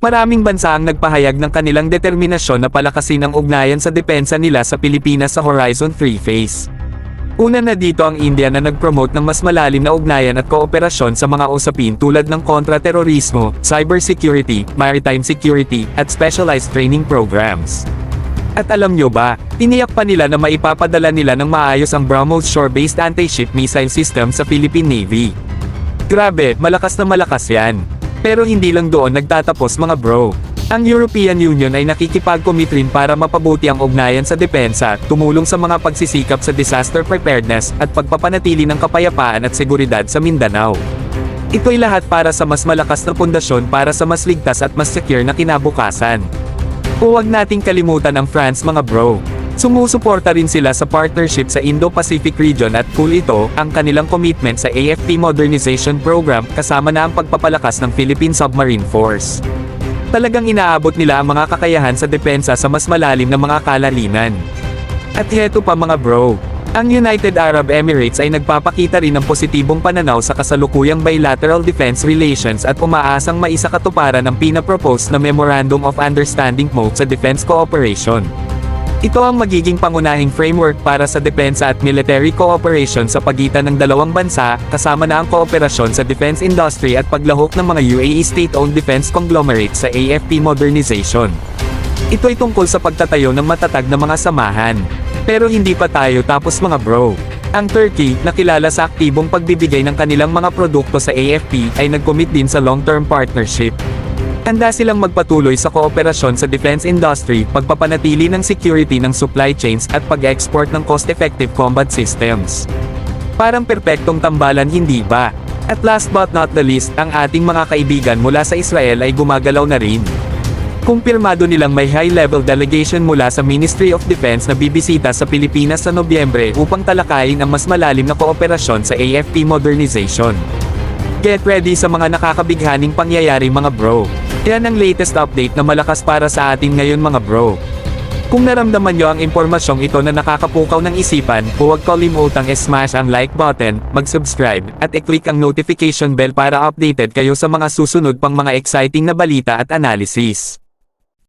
Maraming bansa ang nagpahayag ng kanilang determinasyon na palakasin ang ugnayan sa depensa nila sa Pilipinas sa Horizon 3 phase. Una na dito ang India na nag-promote ng mas malalim na ugnayan at kooperasyon sa mga usapin tulad ng kontra-terorismo, cybersecurity, maritime security, at specialized training programs. At alam nyo ba, tiniyak pa nila na maipapadala nila ng maayos ang BrahMos shore-based anti-ship missile system sa Philippine Navy. Grabe, malakas na malakas yan. Pero hindi lang doon nagtatapos mga bro. Ang European Union ay nakikipag-commit rin para mapabuti ang ugnayan sa depensa, tumulong sa mga pagsisikap sa disaster preparedness, at pagpapanatili ng kapayapaan at seguridad sa Mindanao. Ito'y lahat para sa mas malakas na pundasyon para sa mas ligtas at mas secure na kinabukasan. Huwag nating kalimutan ang France mga bro. Sumusuporta rin sila sa partnership sa Indo-Pacific region at cool ito, ang kanilang commitment sa AFP Modernization Program kasama na ang pagpapalakas ng Philippine Submarine Force. Talagang inaabot nila ang mga kakayahan sa depensa sa mas malalim na mga kalalinan. At heto pa mga bro, ang United Arab Emirates ay nagpapakita rin ng positibong pananaw sa kasalukuyang bilateral defense relations at umaasang maisakatuparan ng pinapropose na Memorandum of Understanding mo sa defense cooperation. Ito ang magiging pangunahing framework para sa depensa at military cooperation sa pagitan ng dalawang bansa, kasama na ang kooperasyon sa defense industry at paglahok ng mga UAE state-owned defense conglomerates sa AFP modernization. Ito ay tungkol sa pagtatayo ng matatag na mga samahan. Pero hindi pa tayo tapos mga bro. Ang Turkey, na kilala sa aktibong pagbibigay ng kanilang mga produkto sa AFP, ay nag-commit din sa long-term partnership. Handa silang magpatuloy sa kooperasyon sa defense industry, pagpapanatili ng security ng supply chains at pag-export ng cost-effective combat systems. Parang perpektong tambalan hindi ba? At last but not the least, ang ating mga kaibigan mula sa Israel ay gumagalaw na rin. Kumpirmado nilang may high-level delegation mula sa Ministry of Defense na bibisita sa Pilipinas sa Nobyembre upang talakayin ang mas malalim na kooperasyon sa AFP modernization. Get ready sa mga nakakabighaning pangyayari mga bro. Yan ang latest update na malakas para sa atin ngayon mga bro. Kung naramdaman nyo ang impormasyong ito na nakakapukaw ng isipan, huwag kalimutang smash ang like button, mag-subscribe, at i-click ang notification bell para updated kayo sa mga susunod pang mga exciting na balita at analysis.